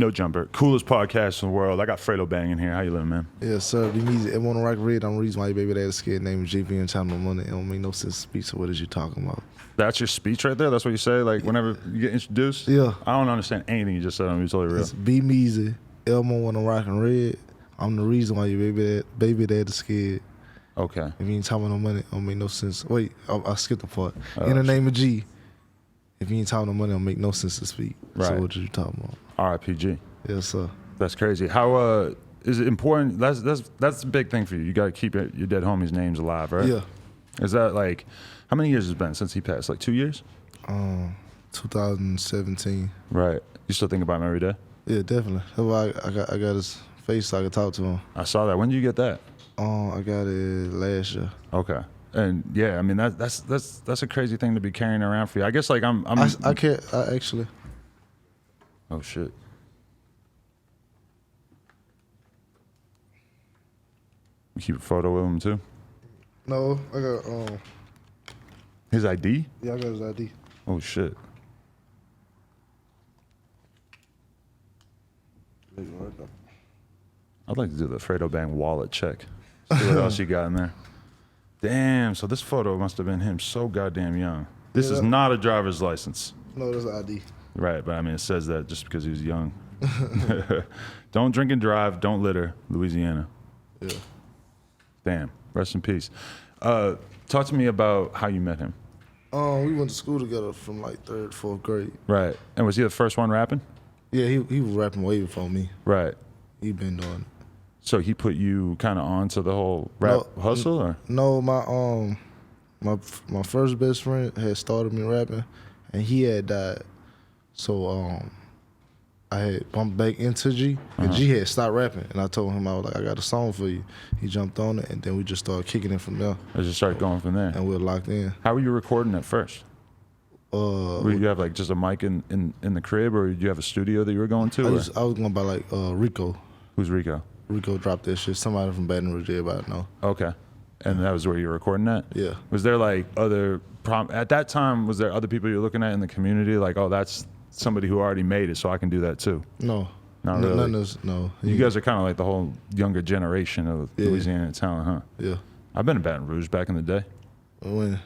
No Jumper, coolest podcast in the world. I got Fredo Bang in here. How you living, man? Yeah, sir. The music, I'm on the rock red. I'm the reason why your baby dad's scared. Name is JP and time no money. It don't make no sense to speak. So what is you talking about? That's your speech right there? That's what you say, like, whenever you get introduced? Yeah. I don't understand anything you just said. I'm totally real. It's B Measy, Elmo on the rock and red. I'm the reason why your baby dad is scared. Okay. If you ain't talking no money, it don't make no sense. Wait, I skipped the part. Oh, in the name of G, if you ain't talking no money, it don't make no sense to speak. Right. So what are you talking about? RIPG. Yes, sir. That's crazy. How is it important? That's a big thing for you. You got to keep your dead homie's names alive, right? Yeah. Is that like, how many years has it been since he passed? Like 2 years? 2017. Right. You still think about him every day? Yeah, definitely. That's why I got his face so I could talk to him. I saw that. When did you get that? I got it last year. Okay. And yeah, I mean that's a crazy thing to be carrying around for you. I guess like I can't. I actually. Oh shit. You keep a photo with him too? No, I got His ID? Yeah, I got his ID. Oh shit. I'd like to do the Fredo Bang wallet check. See what else you got in there. Damn, so this photo must have been him so goddamn young. This is not a driver's license. No, that's an ID. Right, but I mean, it says that just because he was young. Don't drink and drive, don't litter, Louisiana. Yeah. Damn, rest in peace. Talk to me about how you met him. We went to school together from like 3rd, 4th grade. Right, and was he the first one rapping? Yeah, he was rapping way before me. Right. He been doing it. So he put you kind of onto the whole rap hustle, or? No, my first best friend had started me rapping, and he had died. So I had bumped back into G, and G had stopped rapping, and I told him, I was like, I got a song for you. He jumped on it, and then we just started kicking it from there. I just started going from there. And we were locked in. How were you recording at first? Were you have like just a mic in the crib, or did you have a studio that you were going to? I was going by like Rico. Who's Rico? Rico dropped that shit. Somebody from Baton Rouge, everybody know. Okay. And that was where you were recording at? Yeah. Was there like at that time, was there other people you were looking at in the community? Like, oh, that's somebody who already made it, so I can do that too? No. Not really? No. You guys are kind of like the whole younger generation of Louisiana talent, huh? Yeah. I've been in Baton Rouge back in the day. When?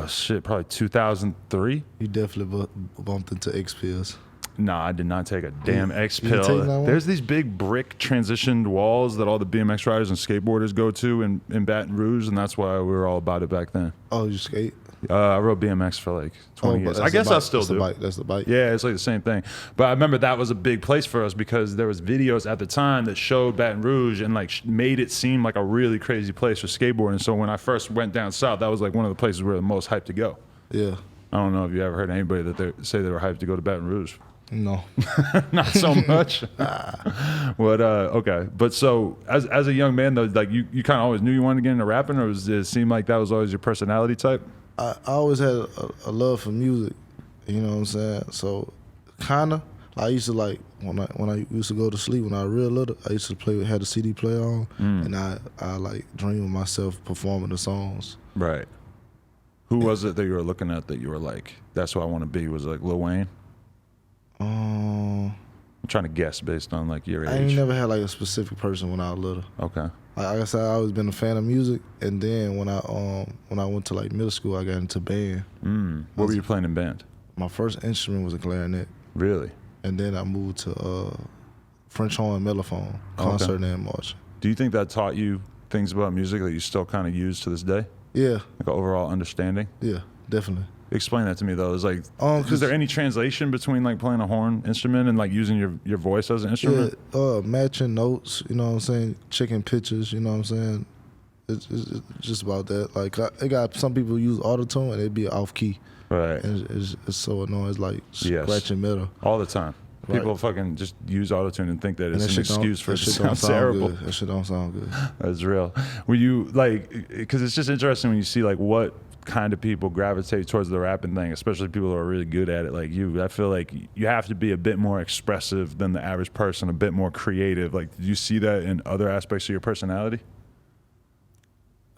Shit, probably 2003. You definitely bumped into X pills. Nah, I did not take a damn X pill. There's these big brick transitioned walls that all the BMX riders and skateboarders go to in Baton Rouge, and that's why we were all about it back then. Oh, you skate? I rode BMX for like 20 years. I guess I still do. That's the bike. Yeah, it's like the same thing. But I remember that was a big place for us because there was videos at the time that showed Baton Rouge and like made it seem like a really crazy place for skateboarding. So when I first went down south, that was like one of the places we were the most hyped to go. Yeah. I don't know if you ever heard anybody that they say they were hyped to go to Baton Rouge. No. Not so much. But okay. But so as a young man though, like you kind of always knew you wanted to get into rapping, or did it seem like that was always your personality type? I always had a love for music, you know what I'm saying? So kinda, I used to like when I used to go to sleep when I was real little, I used to had a CD player on, and I like dream of myself performing the songs. Right. Who was it that you were looking at that you were like, that's what I want to be? Was it like Lil Wayne? I'm trying to guess based on like your age. I ain't never had like a specific person when I was little. Okay. Like I said, I always been a fan of music, and then when I went to like middle school, I got into band. What were you playing in band? My first instrument was a clarinet. Really? And then I moved to French horn, mellophone, concert and marching. Do you think that taught you things about music that you still kind of use to this day? Yeah. Like an overall understanding? Yeah, definitely. Explain that to me though. Is like, is there any translation between like playing a horn instrument and like using your voice as an instrument? Yeah, matching notes, you know what I'm saying, checking pitches, you know what I'm saying. It's just about that. Like it got some people use autotune and it'd be off key. Right. And it's so annoying. It's like scratching metal all the time. People fucking just use autotune and think that it's an excuse for it to sound terrible. That shit don't sound good. That's real. Were you like, because it's just interesting when you see like what kind of people gravitate towards the rapping thing, especially people who are really good at it like you. I feel like you have to be a bit more expressive than the average person, a bit more creative. Like, did you see that in other aspects of your personality?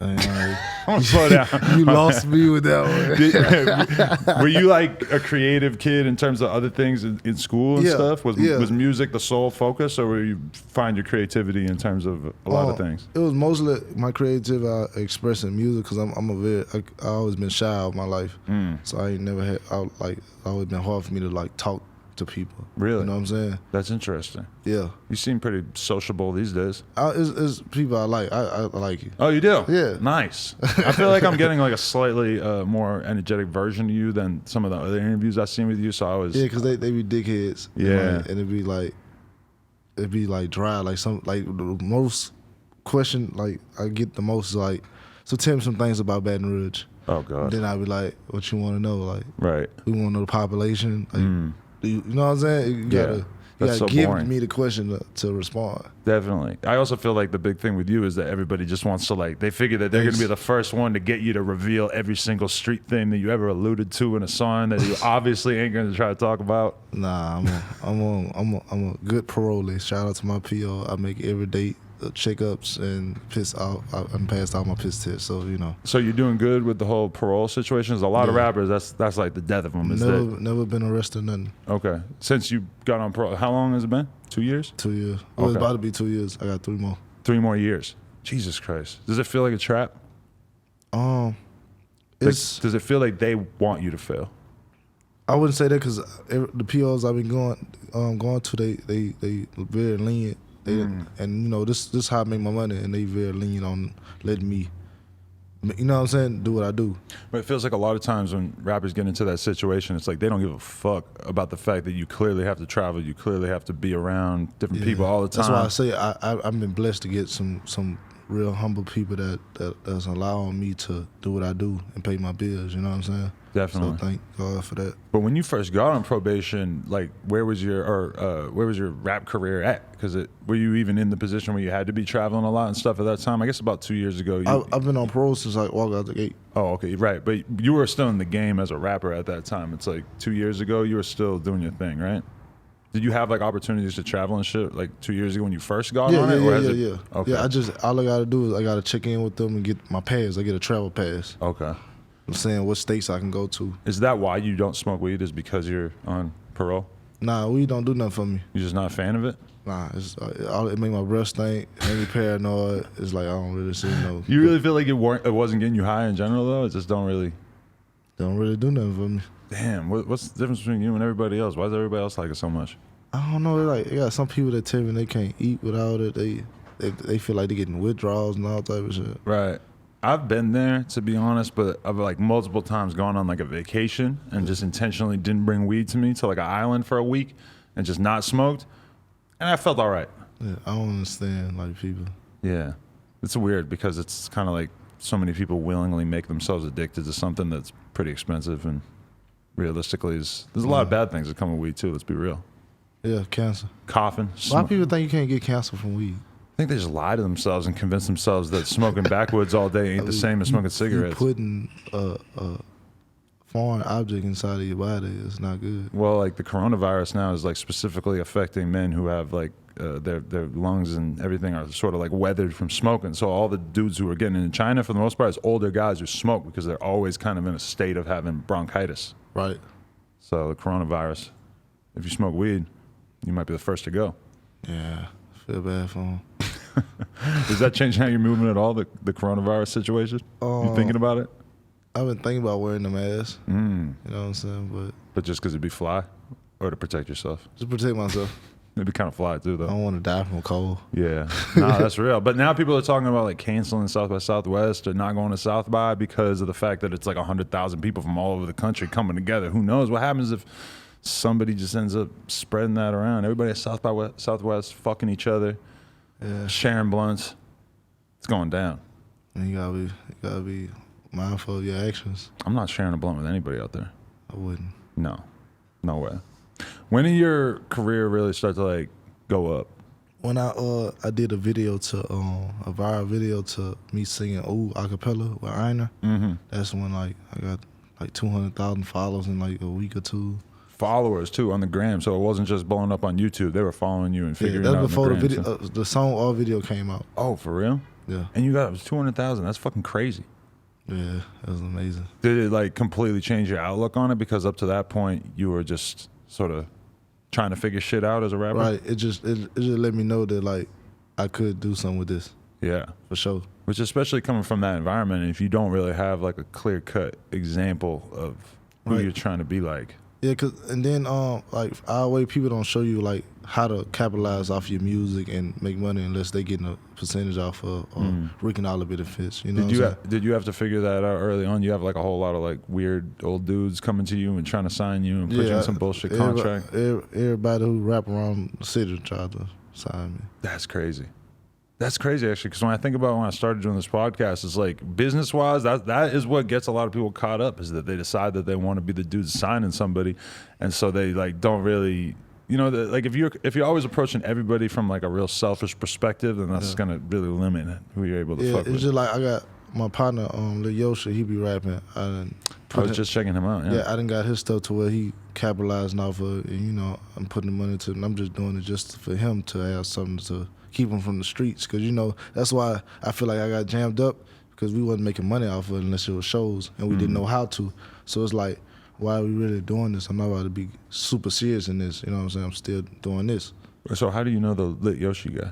I'm Slow down. You lost me with that one. Were you like a creative kid in terms of other things in school and stuff? Was music the sole focus, or were you find your creativity in terms of a lot of things? It was mostly my creativity I express in music because I always been shy all my life, so I ain't never had always been hard for me to like talk to people. Really? You know what I'm saying? That's interesting. Yeah. You seem pretty sociable these days. It's people I like. I like you. Oh, you do? Yeah. Nice. I feel like I'm getting like a slightly more energetic version of you than some of the other interviews I've seen with you. So I was. Yeah, because they be dickheads. Yeah. And it'd be like dry. Like the most question like I get the most is like, so tell me some things about Baton Rouge. Oh God. Then I'd be like, what you want to know? Like, right. We want to know the population. Like, you know what I'm saying? You gotta so give boring. me the question to respond. Definitely. I also feel like the big thing with you is that everybody just wants to like, they figure that they're going to be the first one to get you to reveal every single street thing that you ever alluded to in a song that you obviously ain't going to try to talk about. Nah, I'm a good parolee. Shout out to my PO. I make every day checkups and I'm passed all my piss tests, so you know. So you're doing good with the whole parole situation? There's a lot of rappers, that's like the death of them. Never been arrested, nothing. Okay. Since you got on parole, how long has it been? 2 years? 2 years. Well, it's about to be 2 years. I got 3 more. 3 more years. Jesus Christ. Does it feel like a trap? Does it feel like they want you to fail? I wouldn't say that because the POs I've been going to, they very lenient. And you know, this is how I make my money, and they very lenient on letting me, you know what I'm saying, do what I do. But it feels like a lot of times when rappers get into that situation, it's like they don't give a fuck about the fact that you clearly have to travel, you clearly have to be around different people all the time. That's why I say I've been blessed to get some real humble people that's allowing me to do what I do and pay my bills. You know what I'm saying? Definitely. So thank God for that. But when you first got on probation, like where was your rap career at? Because were you even in the position where you had to be traveling a lot and stuff at that time? I guess about 2 years ago. I've been on parole since I walked out the gate. Oh, okay, right. But you were still in the game as a rapper at that time. It's like 2 years ago, you were still doing your thing, right? Did you have like opportunities to travel and shit like 2 years ago when you first got on it? Yeah. Okay. Yeah, all I gotta do is I gotta check in with them and get my pass. I get a travel pass. Okay. I'm saying what states I can go to. Is that why you don't smoke weed? Is because you're on parole? Nah, weed don't do nothing for me. You're just not a fan of it? Nah, it make my breath stink, make me paranoid. It's like I don't really see no. You really feel like it wasn't getting you high in general though? It just don't really do nothing for me. Damn, what's the difference between you and everybody else? Why does everybody else like it so much? I don't know. Like, you got some people that tell me they can't eat without it. They feel like they're getting withdrawals and all type of shit. Right. I've been there, to be honest, but I've like multiple times gone on like a vacation and just intentionally didn't bring weed to me to like an island for a week and just not smoked, and I felt all right. Yeah, I don't understand like people. Yeah, it's weird because it's kind of like so many people willingly make themselves addicted to something that's pretty expensive, and realistically, there's a lot of bad things that come with weed too. Let's be real. Yeah, cancer. Coughing. A lot of people think you can't get cancer from weed. I think they just lie to themselves and convince themselves that smoking backwoods all day ain't the same as smoking cigarettes. Putting a foreign object inside of your body is not good. Well, like the coronavirus now is like specifically affecting men who have like their lungs and everything are sort of like weathered from smoking. So all the dudes who are getting into China for the most part is older guys who smoke because they're always kind of in a state of having bronchitis. Right. So the coronavirus, if you smoke weed, you might be the first to go. Yeah, I feel bad for them. Does that change how you're moving at all, the coronavirus situation? You thinking about it? I've been thinking about wearing the mask. You know what I'm saying? But just because it'd be fly? Or to protect yourself? Just protect myself. It'd be kind of fly too, though. I don't want to die from a cold. Yeah. No, that's real. But now people are talking about like canceling South by Southwest or not going to South by because of the fact that it's like 100,000 people from all over the country coming together. Who knows what happens if somebody just ends up spreading that around? Everybody at South by Southwest fucking each other. Yeah. Sharing blunts. It's going down. And you gotta be mindful of your actions. I'm not sharing a blunt with anybody out there. I wouldn't. No way. When did your career really start to like go up? When I did a video a viral video to me singing "Ooh" acapella with Einer. That's when like I got like 200,000 followers in like a week or two. Followers too on the gram, so it wasn't just blowing up on YouTube. They were following you and figuring that's out before the video, the song or video came out. Oh, for real? Yeah. And you got 200,000. That's fucking crazy. Yeah, it was amazing. Did it like completely change your outlook on it? Because up to that point, you were just sort of trying to figure shit out as a rapper? Right. It just let me know that like I could do something with this. Yeah. For sure. Which, especially coming from that environment, if you don't really have like a clear cut example of who you're trying to be like. Yeah, and then like our way people don't show you like how to capitalize off your music and make money unless they getting a percentage off of reaping all the benefits. You know. Did you have to figure that out early on? You have like a whole lot of like weird old dudes coming to you and trying to sign you and put you in some bullshit contract. Everybody who rap around the city tried to sign me. That's crazy. That's crazy, actually, because when I think about when I started doing this podcast, it's like business-wise, that is what gets a lot of people caught up, is that they decide that they want to be the dude signing somebody, and so they like don't really, you know, like if you're always approaching everybody from like a real selfish perspective, then that's gonna really limit who you're able to fuck with. It's just like I got my partner, Lil Yoshi, he be rapping. I was just checking him out. Yeah, I done got his stuff to where he capitalizing off of it, and you know, I'm putting the money to it, and I'm just doing it just for him to have something to keep him from the streets, because you know that's why I feel like I got jammed up, because we wasn't making money off of it unless it was shows, and we didn't know how to. So it's like, why are we really doing this? I'm not about to be super serious in this. You know what I'm saying? I'm still doing this. So how do you know the Lit Yoshi guy?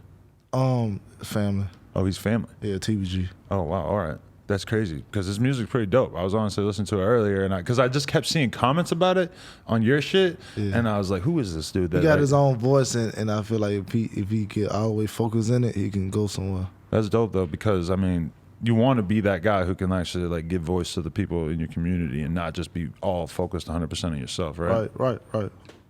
Family. Oh, he's family. Yeah, TBG. Oh wow, all right. That's crazy, because his music's pretty dope. I was honestly listening to it earlier, and because I just kept seeing comments about it on your shit, and I was like, who is this dude? He got his own voice, and I feel like if he get all the way focused in it, he can go somewhere. That's dope though, because I mean, you want to be that guy who can actually like give voice to the people in your community and not just be all focused 100% on yourself, right? Right.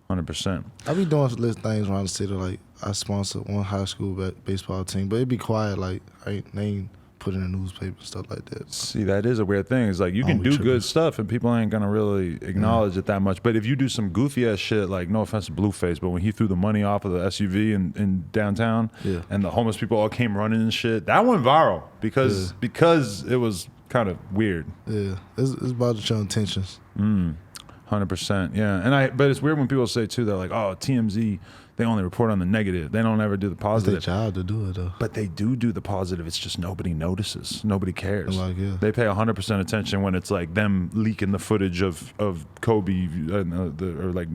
100%. I be doing little things around the city, like I sponsor one high school baseball team, but it be quiet, like they ain't put in a newspaper and stuff like that. See, that is a weird thing. It's like you can do good stuff and people ain't gonna really acknowledge it that much. But if you do some goofy ass shit, like no offense to Blueface, but when he threw the money off of the SUV in downtown, and the homeless people all came running and shit, that went viral because it was kind of weird. Yeah, it's about to show intentions. 100%. Yeah, but it's weird when people say too, they're like, oh, TMZ, they only report on the negative. They don't ever do the positive. It's their job to do it though. But they do the positive. It's just nobody notices. Nobody cares. Like, They pay 100% attention when it's like them leaking the footage of Kobe or like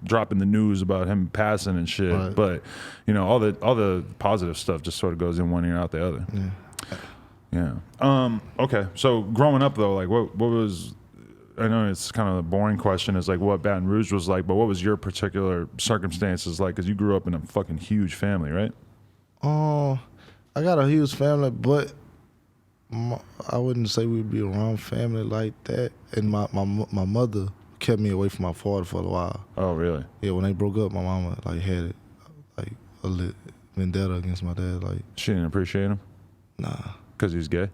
dropping the news about him passing and shit. Right. But you know, all the positive stuff just sort of goes in one ear out the other. Yeah. Okay. So growing up though, like what was, I know it's kind of a boring question, is like what Baton Rouge was like, but what was your particular circumstances like? Because you grew up in a fucking huge family, right? I got a huge family, but I wouldn't say we'd be around family like that. And my mother kept me away from my father for a while. Oh, really? Yeah, when they broke up, my mama like had it like a lit vendetta against my dad. Like, she didn't appreciate him? Nah. Because he was gay?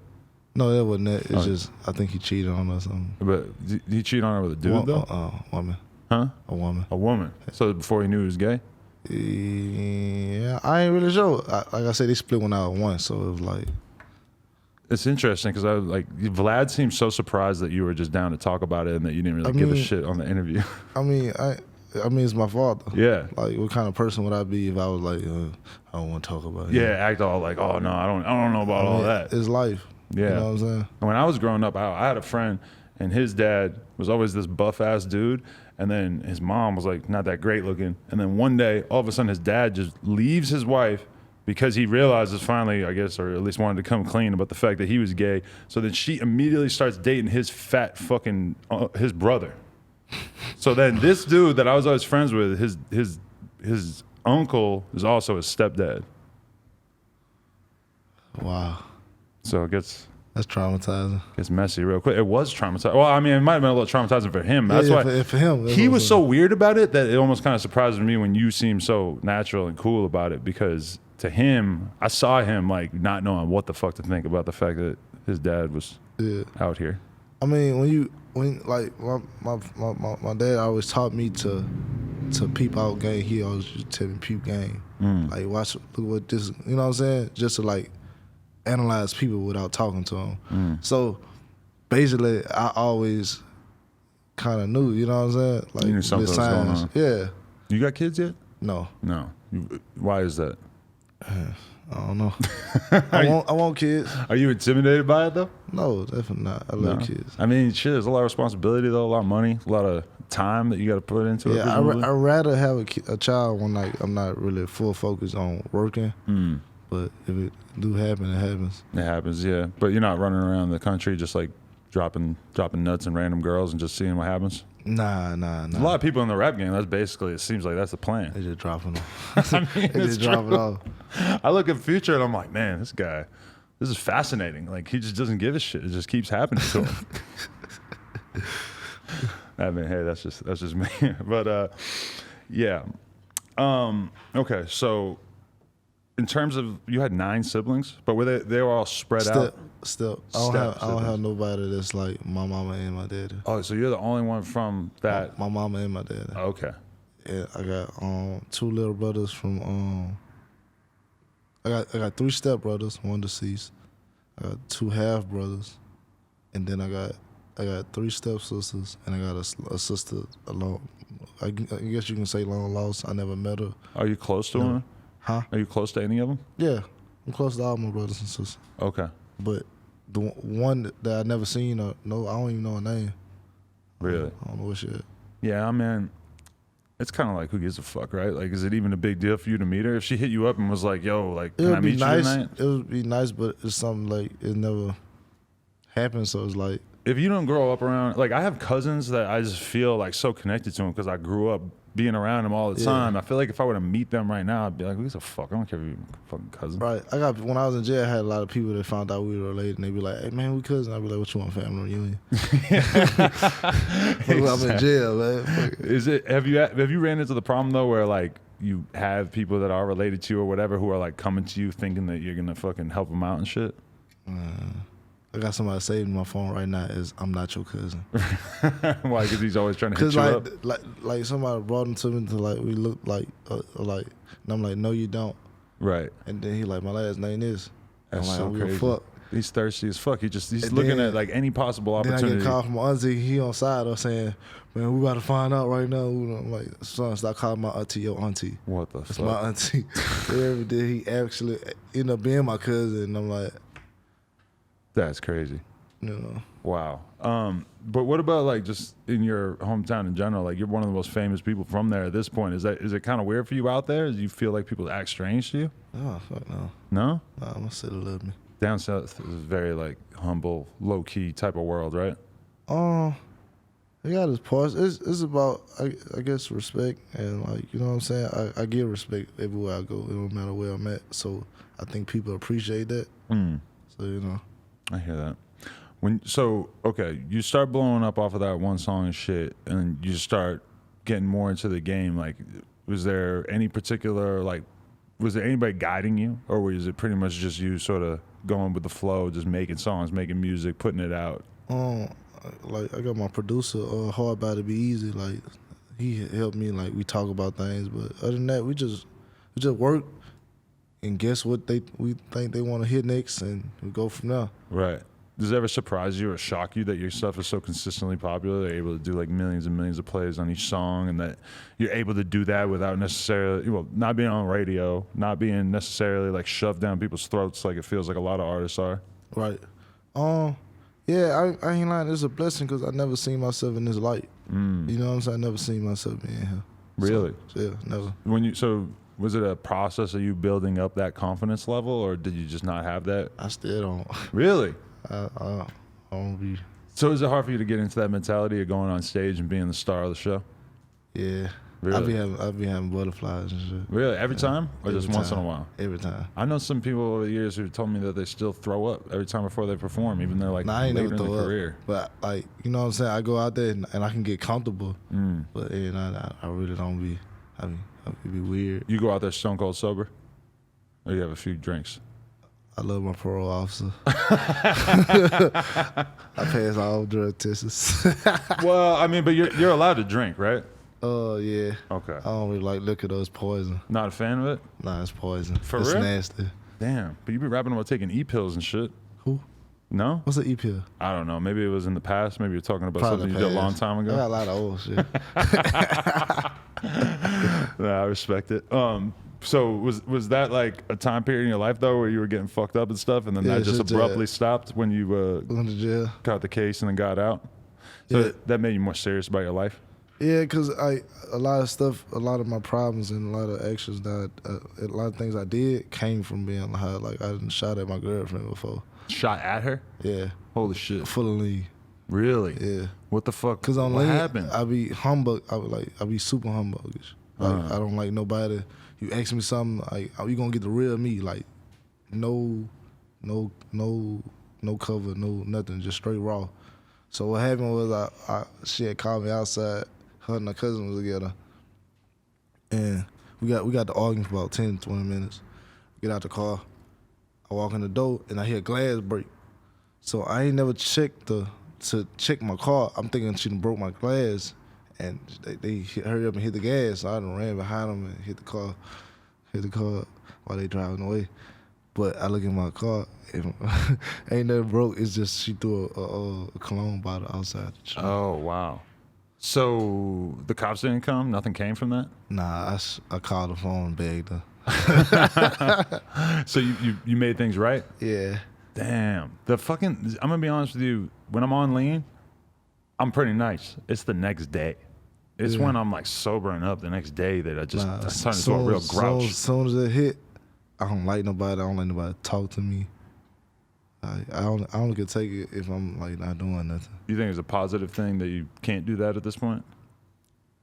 No, that wasn't that. It's just, I think he cheated on her or something. But did he cheat on her with a dude, though? Woman. Huh? A woman. A woman. So before he knew he was gay? Yeah, I ain't really sure. Like I said, they split when I was 1, so it was like. It's interesting because Vlad seemed so surprised that you were just down to talk about it and that you didn't really give a shit on the interview. I mean, it's my father. Yeah. Like, what kind of person would I be if I was like, I don't want to talk about it? Yeah, act all like, oh no, I don't know about all that. It's life. Yeah. You know what I'm saying? When I was growing up, I had a friend, and his dad was always this buff ass dude, and then his mom was like not that great looking, and then one day, all of a sudden, his dad just leaves his wife because he realizes finally, I guess, or at least wanted to come clean about the fact that he was gay. So then she immediately starts dating his fat fucking his brother. So then this dude that I was always friends with, his uncle is also his stepdad. Wow. So it gets... That's traumatizing. It's messy real quick. It was traumatizing. Well, I mean, it might have been a little traumatizing for him. Yeah, That's why for him. He was so weird about it that it almost kind of surprised me when you seemed so natural and cool about it, because to him, I saw him like not knowing what the fuck to think about the fact that his dad was out here. I mean, when my dad always taught me to peep out game. He always just tell me peep game. Like, look what this, you know what I'm saying? Just to like analyze people without talking to them. So basically, I always kind of knew, you know what I'm saying? Like, you knew something was going on. Yeah. You got kids yet? No. Why is that? I don't know. I want kids. Are you intimidated by it though? No, definitely not. I love kids. I mean, shit, there's a lot of responsibility though, a lot of money, a lot of time that you got to put into it. Yeah, I'd rather have a child when like I'm not really full focus on working. But if it do happen, it happens. It happens, yeah. But you're not running around the country just like dropping nuts and random girls and just seeing what happens. Nah. A lot of people in the rap game, that's basically, it seems like that's the plan. They just dropping them. I mean, they just drop it off. I look at Future and I'm like, man, this guy, this is fascinating. Like, he just doesn't give a shit. It just keeps happening to him. I mean, hey, that's just me. But yeah. Okay, so in terms of, you had 9 siblings, but were they were all spread out? Still, I don't have nobody that's like my mama and my daddy. Oh, so you're the only one from that? My mama and my daddy. Okay. Yeah, I got 2 little brothers from I got 3 step brothers, 1 deceased. I got 2 half brothers, and then I got 3 step sisters, and I got a sister alone. I guess you can say long lost. I never met her. Are you close to her? Huh? Are you close to any of them? Yeah, I'm close to all my brothers and sisters. Okay. But the one that I never seen, I don't even know her name. Really? I don't know what she is. Yeah, I mean, it's kind of like, who gives a fuck, right? Like, is it even a big deal for you to meet her? If she hit you up and was like, yo, like, can I meet you tonight? It would be nice, but it's something like, it never happened, so it's like. If you don't grow up around, like, I have cousins that I just feel like so connected to them because I grew up being around them all the time. I feel like if I were to meet them right now, I'd be like, who gives a fuck? I don't care if you're a fucking cousin. Right. When I was in jail, I had a lot of people that found out we were related, and they'd be like, hey, man, we cousins. I'd be like, what you want, family reunion? Exactly. I'm in jail, man. Is it, have you ran into the problem, though, where, like, you have people that are related to you or whatever who are, like, coming to you thinking that you're going to fucking help them out and shit? I got somebody saved in my phone right now is I'm not your cousin. Why? Because he's always trying to hit you up? Like somebody brought him to me to like, we look like, and I'm like, no, you don't. Right. And then he like, my last name is. That's I'm like, so crazy. Fuck. He's thirsty as fuck. He's looking at like any possible opportunity. Then I get a call from my auntie. He on side of saying, man, we about to find out right now. I'm like, son, stop calling my auntie your auntie. What the fuck? It's my auntie. Every day he actually ended up being my cousin. And I'm like, that's crazy. You know. Wow. But what about like just in your hometown in general? Like, you're one of the most famous people from there at this point. Is it kind of weird for you out there? Do you feel like people act strange to you? Oh, fuck no. No? Nah, I'm gonna say they love me. Down south is very like humble, low key type of world, right? It got its parts. It's about I guess respect, and like, you know what I'm saying. I give respect everywhere I go. It don't matter where I'm at. So I think people appreciate that. So you know. I hear that. Okay, you start blowing up off of that one song and shit, and you start getting more into the game. Like, was there any particular, like, was there anybody guiding you, or was it pretty much just you sort of going with the flow, just making songs, making music, putting it out? Like, I got my producer, Hard About to Be Easy. Like, he helped me. Like, we talk about things, but other than that, we just work and guess what we think they want to hit next, and we go from there. Right. Does it ever surprise you or shock you that your stuff is so consistently popular? They're able to do like millions and millions of plays on each song, and that you're able to do that without necessarily, well, not being on radio, not being necessarily like shoved down people's throats like it feels like a lot of artists are. Right. Yeah, I ain't lying. It's a blessing because I never seen myself in this light. You know what I'm saying? I never seen myself being here. Really? So, yeah, never. Was it a process of you building up that confidence level, or did you just not have that? I still don't. Really? I don't be. So is it hard for you to get into that mentality of going on stage and being the star of the show? Yeah. Really? I be having butterflies and shit. Really? Every time? Or just once in a while? Every time. I know some people over the years who told me that they still throw up every time before they perform, even though like I ain't later never in throw the up, career. But like, you know what I'm saying? I go out there and I can get comfortable. But I really don't be. I be weird. You go out there stone cold sober? Or you have a few drinks? I love my parole officer. I pass all drug tests. Well, I mean, but you're allowed to drink, right? Yeah. Okay. I don't really like liquor though. It's poison. Not a fan of it? Nah, it's poison. For it's real? nasty. Damn. But you be rapping about taking E-pills and shit. Who? No? What's an E-pill? I don't know. Maybe it was in the past. Maybe you're talking about Probably something you did a long time ago. I got a lot of old shit. Nah, I respect it. So was that like a time period in your life though where you were getting fucked up and stuff, and then that just abruptly stopped when you went to jail, got the case and then got out? So that made you more serious about your life? Yeah, because a lot of stuff, a lot of my problems and a lot of actions that a lot of things I did came from being high. Like I done shot at my girlfriend before. Shot at her? Yeah. Holy shit. Full of lean. Really? Yeah. What the fuck? Because on what lean, happened? I be humbug. I be super humbuggish. Like I don't like nobody. You ask me something, like, are you gonna get the real me? Like, no cover, no nothing, just straight raw. So what happened was she had called me outside. Her and her cousin was together, and we got to arguing for about 10, 20 minutes. Get out the car. I walk in the door, and I hear glass break. So I ain't never checked to check my car. I'm thinking she done broke my glass, and they hurry up and hit the gas. So I done ran behind them and hit the car while they driving away. But I look in my car, and ain't nothing broke. It's just she threw a cologne bottle outside the truck. Oh, wow. So the cops didn't come? Nothing came from that? Nah, I called the phone and begged her. So you made things right? Yeah. Damn. I'm gonna be honest with you, when I'm on lean, I'm pretty nice. It's the next day. It's when I'm like sobering up the next day that I just turn into a real grouch. As soon as it hit, I don't like nobody. I don't like nobody to talk to me. I don't get take it if I'm like not doing nothing. You think it's a positive thing that you can't do that at this point?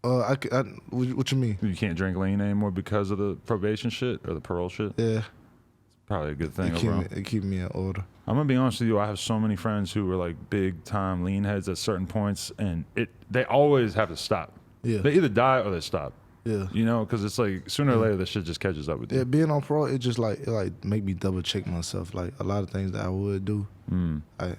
What you mean? You can't drink lean anymore because of the probation shit or the parole shit? Yeah. It's probably a good thing overall. It keep me in order. I'm gonna be honest with you. I have so many friends who were like big time lean heads at certain points, and they always have to stop. Yeah. They either die or they stop. Yeah. You know, because it's like sooner or later this shit just catches up with you. Yeah, being on parole, it just like make me double check myself. Like a lot of things that I would do, I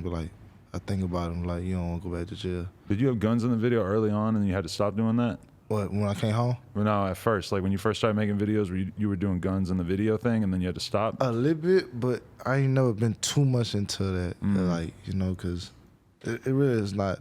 be like, I think about them like, you don't want to go back to jail. Did you have guns in the video early on and you had to stop doing that? What, when I came home? Well, no, at first, like when you first started making videos, where you were doing guns in the video thing and then you had to stop? A little bit, but I ain't never been too much into that. Like, you know, because it really is not.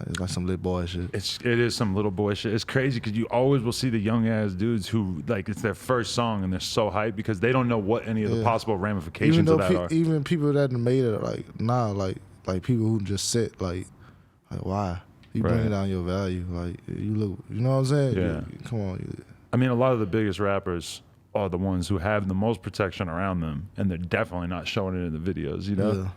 It's like some little boy shit. It is some little boy shit. It's crazy because you always will see the young ass dudes who like it's their first song and they're so hyped because they don't know what any of the possible ramifications of that are. Even people that made it like like people who just sit like why you bringing down your value, like you look, you know what I'm saying? Yeah. Come on. I mean, a lot of the biggest rappers are the ones who have the most protection around them, and they're definitely not showing it in the videos. You know. Yeah.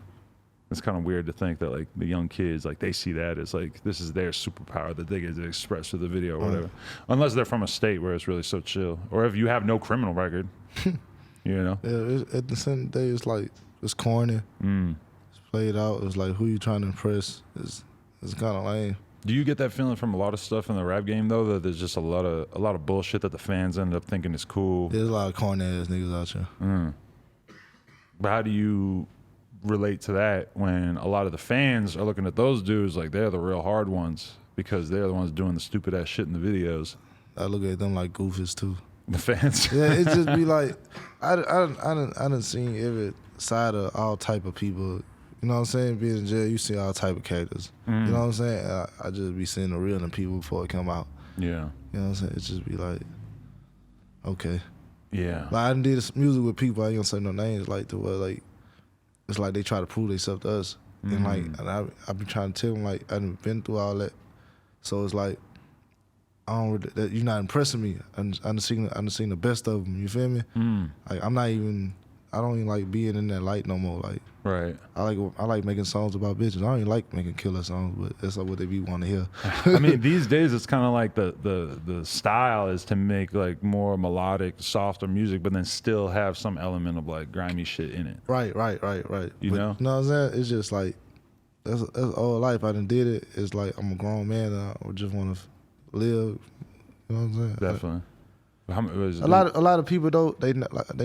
It's kind of weird to think that like the young kids, like they see that as like this is their superpower that they get to express through the video or whatever. Unless they're from a state where it's really so chill, or if you have no criminal record, you know. Yeah, at the same day, it's like it's corny. It's played out. It's like who you trying to impress. It's kind of lame. Do you get that feeling from a lot of stuff in the rap game though, that there's just a lot of bullshit that the fans end up thinking is cool? There's a lot of corny ass niggas out here. But how do you relate to that when a lot of the fans are looking at those dudes like they're the real hard ones because they're the ones doing the stupid ass shit in the videos? I look at them like goofies too. The fans? Yeah, it just be like I done seen every side of all type of people. You know what I'm saying? Being in jail, you see all type of characters. You know what I'm saying? I just be seeing the real in people before it come out. Yeah. You know what I'm saying? It just be like, okay. Yeah. Like I done did this music with people, I ain't gonna say no names, like to where like it's like they try to prove themselves to us. And like I be trying to tell them like I done been through all that. So it's like I don't really, that you're not impressing me. I done seen the best of them. You feel me? Like I don't even like being in that light no more. Like, right. I like making songs about bitches. I don't even like making killer songs, but that's like what they be want to hear. I mean, these days it's kind of like the style is to make like more melodic, softer music, but then still have some element of like grimy shit in it. Right. You know know what I'm saying? It's just like that's all life. I done did it. It's like I'm a grown man. I just want to live. You know what I'm saying? Definitely. A lot of people though they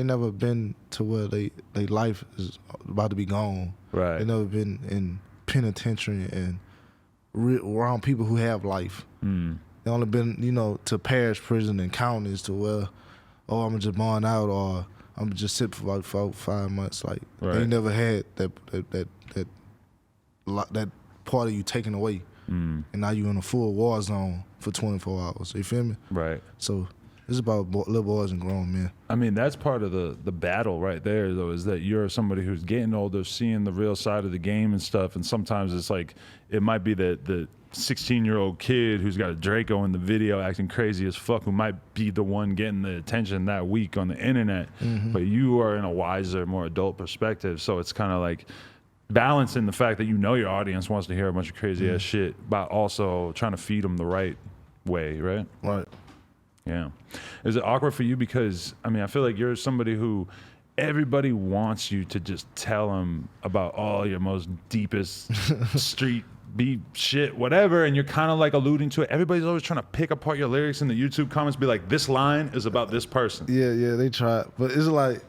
never been to where they life is about to be gone. Right. They never been in penitentiary and around people who have life. They only been to parish prison and counties to where I'm gonna just bond out or I'm gonna just sit for about 5 months. Like they never had that part of you taken away, and now you in a full war zone for 24 hours. You feel me? Right. So. It's about little boys and grown men. I mean, that's part of the battle right there, though, is that you're somebody who's getting older, seeing the real side of the game and stuff. And sometimes it's like, it might be that the 16-year-old kid who's got a Draco in the video acting crazy as fuck, who might be the one getting the attention that week on the internet. But you are in a wiser, more adult perspective. So it's kind of like balancing the fact that you know your audience wants to hear a bunch of crazy ass shit, but also trying to feed them the right way, right? Right. Yeah. Is it awkward for you? Because, I mean, I feel like you're somebody who everybody wants you to just tell them about all your most deepest street beat shit, whatever, and you're kind of like alluding to it. Everybody's always trying to pick apart your lyrics in the YouTube comments, be like, this line is about this person. Yeah, they try. But it's like,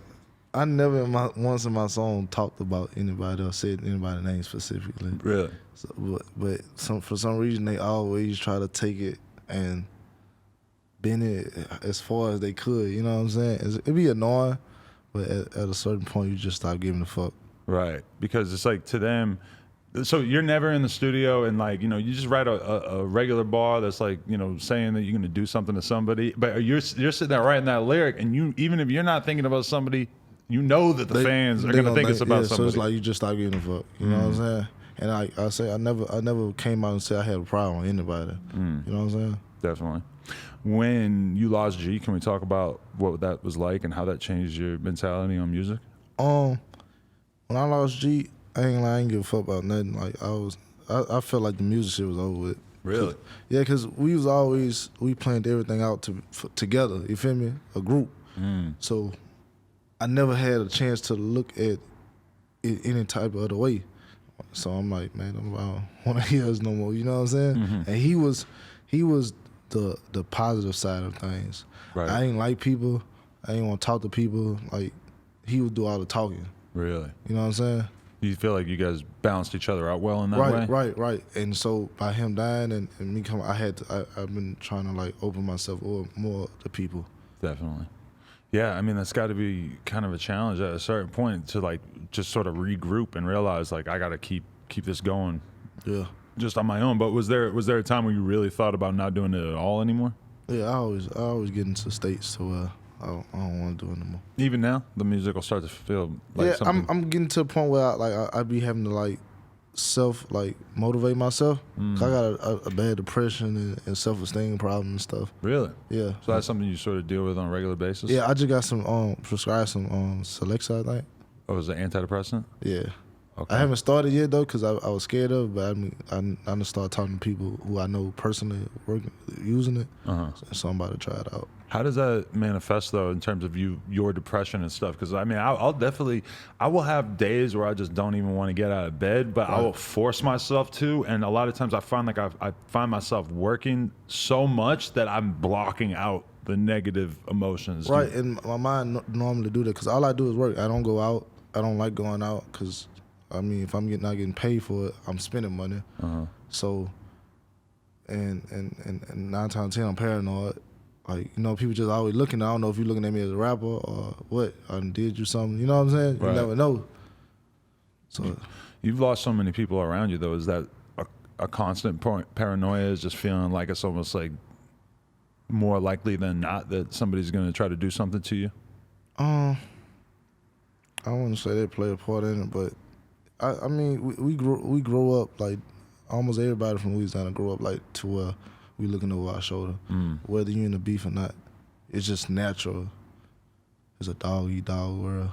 I never once in my song talked about anybody or said anybody's name specifically. Really? So, but for some reason, they always try to take it and bend it as far as they could. You know what I'm saying? It'd be annoying, but at a certain point, you just stop giving a fuck. Right. Because it's like, to them, so you're never in the studio and like, you know, you just write a regular bar that's like, you know, saying that you're going to do something to somebody, but you're sitting there writing that lyric, and you, even if you're not thinking about somebody, you know that the fans are going to think it's about somebody. So it's like you just stop giving a fuck. You know what I'm saying? And I say I never came out and said I had a problem with anybody. You know what I'm saying? Definitely. When you lost G, can we talk about what that was like and how that changed your mentality on music? When I lost G, I ain't give a fuck about nothing. Like I felt like the music shit was over with. Really? Yeah, because we planned everything out together. You feel me? A group. So I never had a chance to look at it any type of other way. So I'm like, man, I don't want to hear us no more. You know what I'm saying? And he was the positive side of things. Right. I ain't like people. I ain't want to talk to people. Like, he would do all the talking. Really? You know what I'm saying? You feel like you guys balanced each other out well in that way? Right. And so by him dying and me coming, I've been trying to like open myself more to people. Definitely. Yeah, I mean, that's got to be kind of a challenge at a certain point to like just sort of regroup and realize like I got to keep this going. Yeah. Just on my own. But was there a time where you really thought about not doing it at all anymore? Yeah, I always get into states to I don't want to do it anymore. Even now, the music will start to feel like something. I'm getting to a point where I be having to like motivate myself. I got a bad depression and self-esteem problem and stuff. Really? Yeah. So that's something you sort of deal with on a regular basis? Yeah, I just got some prescribed some Celexa, I think. Oh, was it antidepressant? Yeah. Okay. I haven't started yet though, cause I was scared of it, but I mean I done started talking to people who I know personally using it. So I'm about to try it out. How does that manifest though in terms of your depression and stuff? Because I mean, I will have days where I just don't even want to get out of bed, but I will force myself to. And a lot of times I find like I find myself working so much that I'm blocking out the negative emotions. Right, and my mind normally do that because all I do is work. I don't go out. I don't like going out because, I mean, if I'm not getting paid for it, I'm spending money. So, and 9 times out of 10, I'm paranoid. Like, you know, people just always looking. I don't know if you're looking at me as a rapper or what. I did you something. You know what I'm saying? Right. You never know. So, you've lost so many people around you, though. Is that a constant paranoia? Is just feeling like it's almost like more likely than not that somebody's going to try to do something to you? I wouldn't say they play a part in it, but I mean, we grow up like almost everybody from Louisiana grew up like to where we looking over our shoulder, whether you in the beef or not. It's just natural. It's a dog-eat-dog world.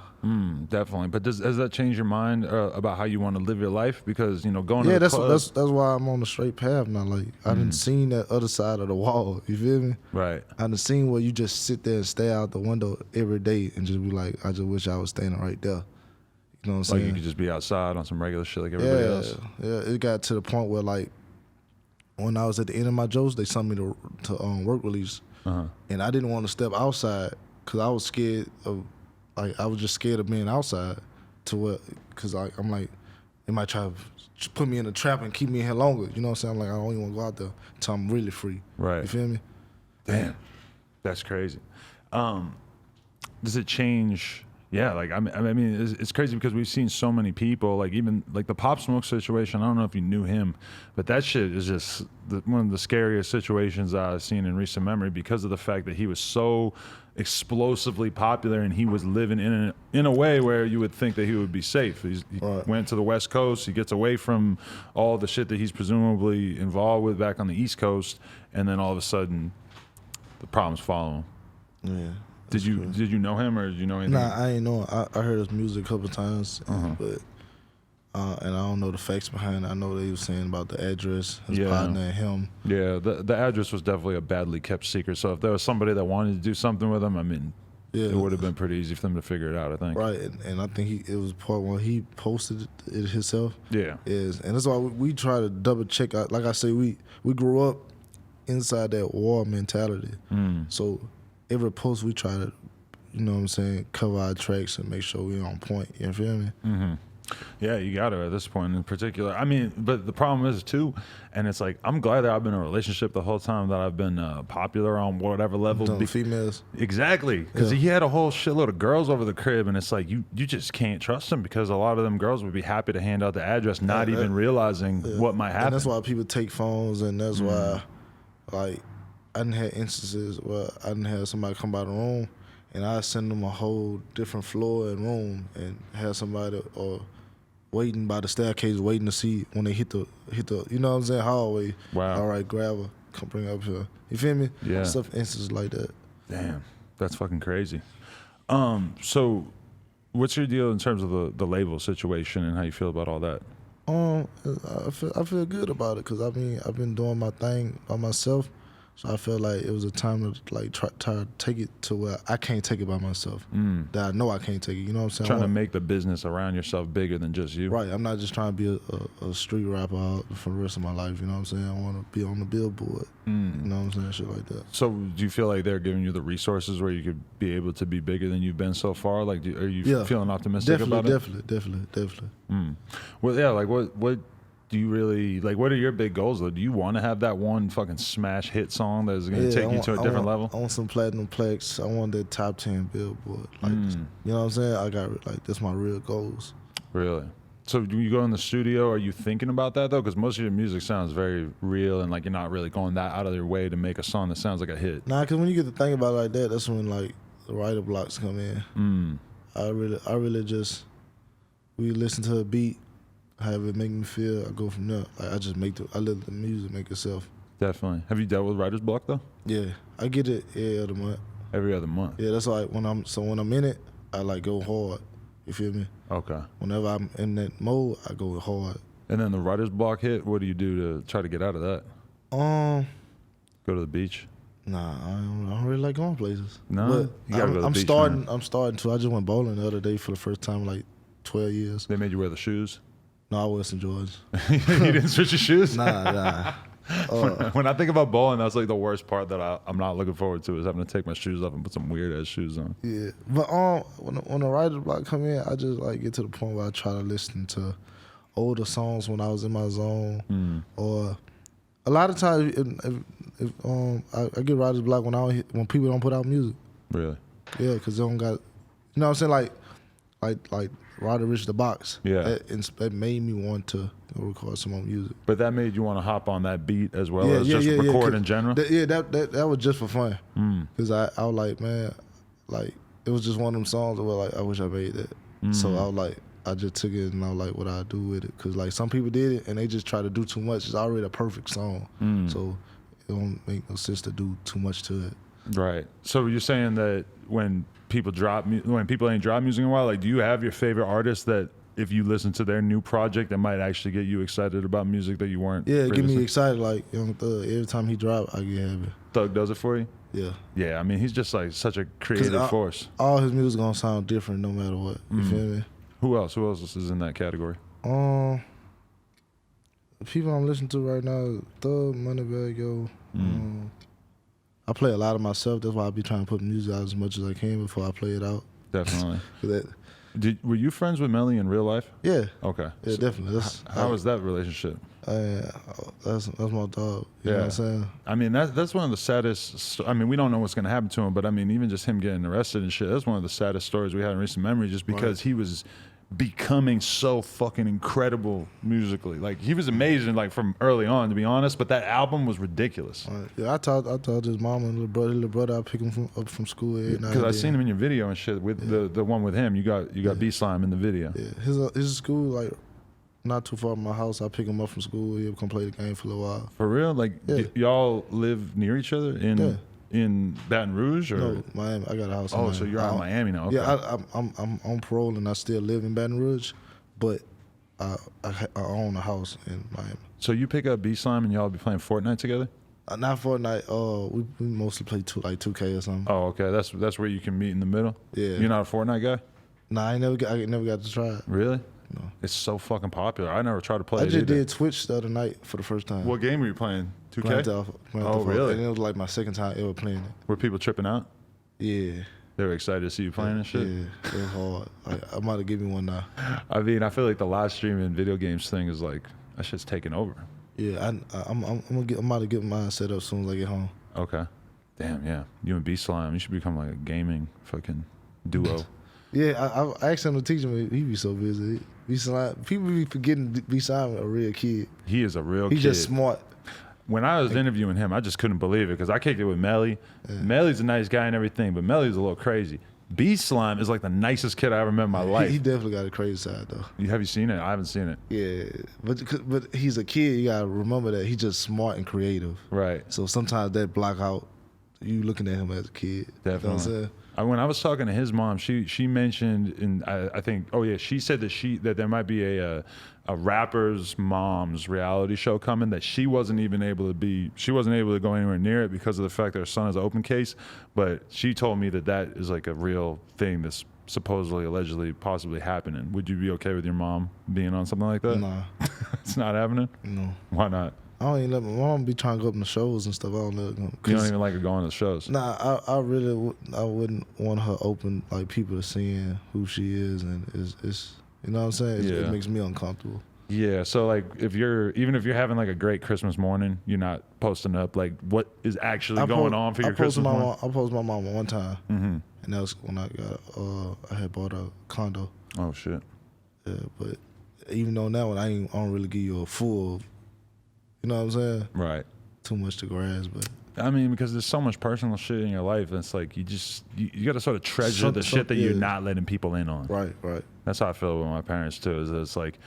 Definitely. But has that changed your mind about how you want to live your life? Because, you know, going to the club... that's why I'm on the straight path now. Like, I done seen that other side of the wall. You feel me? Right. I done seen where you just sit there and stare out the window every day and just be like, I just wish I was standing right there. You know what I'm saying? Like you could just be outside on some regular shit like everybody else. Yeah, it got to the point where, like, when I was at the end of my jokes, they sent me to work release. And I didn't want to step outside because I was scared of, like, I was just scared of being outside to what, because I'm like, they might try to put me in a trap and keep me in here longer. You know what I'm saying? I'm like, I don't even want to go out there until I'm really free. Right. You feel me? Damn. That's crazy. Does it change... Yeah, like I mean, it's crazy because we've seen so many people, like even like the Pop Smoke situation. I don't know if you knew him, but that shit is just one of the scariest situations I've seen in recent memory because of the fact that he was so explosively popular and he was living in a way where you would think that he would be safe. He Right. went to the West Coast. He gets away from all the shit that he's presumably involved with back on the East Coast, and then all of a sudden, the problems follow him. Yeah. Did you know him or did you know anything? Nah, I ain't know him. I heard his music a couple times, but and I don't know the facts behind it. I know they was saying about the address, his partner, and him. Yeah, the address was definitely a badly kept secret. So if there was somebody that wanted to do something with him, I mean, it would have been pretty easy for them to figure it out, I think. Right, and I think it was part when he posted it himself. Yeah. And that's why we try to double check. Like I say, we grew up inside that war mentality. So every post we try to, you know what I'm saying, cover our tracks and make sure we're on point. You feel me? Mm-hmm. Yeah, you got to at this point in particular. I mean, but the problem is too, and it's like I'm glad that I've been in a relationship the whole time that I've been popular on whatever level. Females. Exactly, because he had a whole shitload of girls over the crib, and it's like you just can't trust him because a lot of them girls would be happy to hand out the address, not even realizing what might happen. And that's why people take phones, and that's why, like, I done had instances where I done had somebody come by the room, and I send them a whole different floor and room, and have somebody waiting by the staircase, waiting to see when they hit the you know what I'm saying, hallway. Wow. All right, grab her, come bring her up here. You feel me? Yeah. Stuff instances like that. Damn, that's fucking crazy. So what's your deal in terms of the label situation and how you feel about all that? I feel good about it because I mean I've been doing my thing by myself, so I feel like it was a time to like try to take it to where I can't take it by myself. That I know I can't take it. You know what I'm saying? Trying to make the business around yourself bigger than just you. Right. I'm not just trying to be a street rapper out for the rest of my life. You know what I'm saying? I want to be on the billboard. You know what I'm saying? Shit like that. So do you feel like they're giving you the resources where you could be able to be bigger than you've been so far? Like, are you feeling optimistic about it? Definitely. Well, yeah. Like, what do you really like? What are your big goals though? Do you want to have that one fucking smash hit song that's going to take you to a different level? I want some platinum plaques. I want that top 10 billboard. Like, you know what I'm saying? I got like that's my real goals. Really? So do you go in the studio? Are you thinking about that though? Because most of your music sounds very real, and like you're not really going that out of your way to make a song that sounds like a hit. Nah, because when you get to think about it like that, that's when like the writer blocks come in. I really just we listen to a beat, however it make me feel. I go from there. Like I let the music make itself. Definitely. Have you dealt with writer's block though? Yeah, I get it every other month. Every other month. Yeah, that's like when I'm in it, I like go hard. You feel me? Okay. Whenever I'm in that mode, I go hard. And then the writer's block hit, what do you do to try to get out of that? Go to the beach? Nah, I don't really like going places. No? But You gotta go to the beach, man. I'm starting to. I just went bowling the other day for the first time in like 12 years. They made you wear the shoes? No, I was in Georgia. You didn't switch your shoes? Nah. When I think about bowling, that's like the worst part that I'm not looking forward to is having to take my shoes off and put some weird ass shoes on. Yeah, but when the writer's block come in, I just like get to the point where I try to listen to older songs when I was in my zone, or a lot of times if I get writer's block when people don't put out music. Really? Yeah, because they don't got, you know what I'm saying, like Ryder Rich the Box. Yeah. That made me want to record some more music. But that made you want to hop on that beat as well as just record in general? That was just for fun. Because I was like, man, like, it was just one of them songs where, like, I wish I made that. So I was like, I just took it and I was like, what I do with it? Because, like, some people did it and they just try to do too much. It's already a perfect song. So it don't make no sense to do too much to it. Right. So you're saying that when people ain't dropped music in a while, like, do you have your favorite artists that if you listen to their new project that might actually get you excited about music that you weren't? Yeah, get me excited. Like Young Thug, every time he drop, I get happy. Thug does it for you? Yeah. Yeah, I mean, he's just like such a creative force. All his music gonna sound different no matter what. You feel me? Who else is in that category? The people I'm listening to right now, Thug, Moneybag Yo. I play a lot of myself. That's why I be trying to put music out as much as I can before I play it out. Definitely. Were you friends with Melly in real life? Yeah. Okay. Yeah, So definitely. how was that relationship? That's my dog. You know what I'm saying? I mean, that's one of the saddest. I mean, we don't know what's going to happen to him, but I mean, even just him getting arrested and shit, that's one of the saddest stories we had in recent memory, just because he was becoming so fucking incredible musically. Like, he was amazing, like, from early on, to be honest, but that album was ridiculous. Yeah, I told his mom and little brother I pick him up from school every night. Because I seen him in your video and shit with the one with him. You got BSlime in the video. Yeah, his school, like, not too far from my house. I pick him up from school. He'll come play the game for a little while. For real? Like, y'all live near each other in Baton Rouge, or no, Miami? I got a house. in Miami. So you're out in Miami now? Okay. Yeah, I'm on parole and I still live in Baton Rouge, but I own a house in Miami. So you pick up BSlime and y'all be playing Fortnite together? Not Fortnite. We mostly play 2K or something. Oh, okay. That's where you can meet in the middle. Yeah. You're not a Fortnite guy? Nah, I never got to try it. Really? No. It's so fucking popular. I never tried to play I it just either. did Twitch the other night for the first time. What game were you playing? 2K? Grand Really? And it was like my second time ever playing it. Were people tripping out? Yeah. They were excited to see you playing and shit? Yeah, it was hard. I might have given me one now. I mean, I feel like the live streaming video games thing is like, that shit's taking over. Yeah, I'm about to get mine set up as soon as I get home. Okay. Damn, yeah. You and BSlime, you should become like a gaming fucking duo. Yeah, I asked him to teach him. He be so busy. BSlime, people be forgetting BSlime a real kid. He is a real kid. He's just smart. When I was interviewing him, I just couldn't believe it because I kicked it with Melly. Yeah. Melly's a nice guy and everything, but Melly's a little crazy. BSlime is like the nicest kid I ever met in my life. He definitely got a crazy side though. Have you seen it? I haven't seen it. Yeah, but he's a kid. You gotta remember that he's just smart and creative. Right. So sometimes that block out you looking at him as a kid. Definitely. You know what I'm saying? When I was talking to his mom, she mentioned, and I think, she said that there might be a rapper's mom's reality show coming that she wasn't able to go anywhere near it because of the fact that her son is an open case. But she told me that is like a real thing that's supposedly, allegedly, possibly happening. Would you be okay with your mom being on something like that? Nah. It's not happening? No. Why not? I don't even let my mom be trying to go up in the shows and stuff. I don't let her. You don't even like her going to the shows? Nah, I really I wouldn't want her open, like people are seeing who she is, and it's you know what I'm saying? It makes me uncomfortable. Yeah, so like even if you're having like a great Christmas morning, you're not posting up like what is actually going on for your Christmas morning? I posted my mom one time, and that was when I had bought a condo. Oh shit. Yeah, but even though that one I don't really give you a full. You know what I'm saying? Right. Too much to grasp, but I mean, because there's so much personal shit in your life, and it's like you got to sort of treasure the shit that you're not letting people in on. Right. That's how I feel with my parents too. Is that it's like,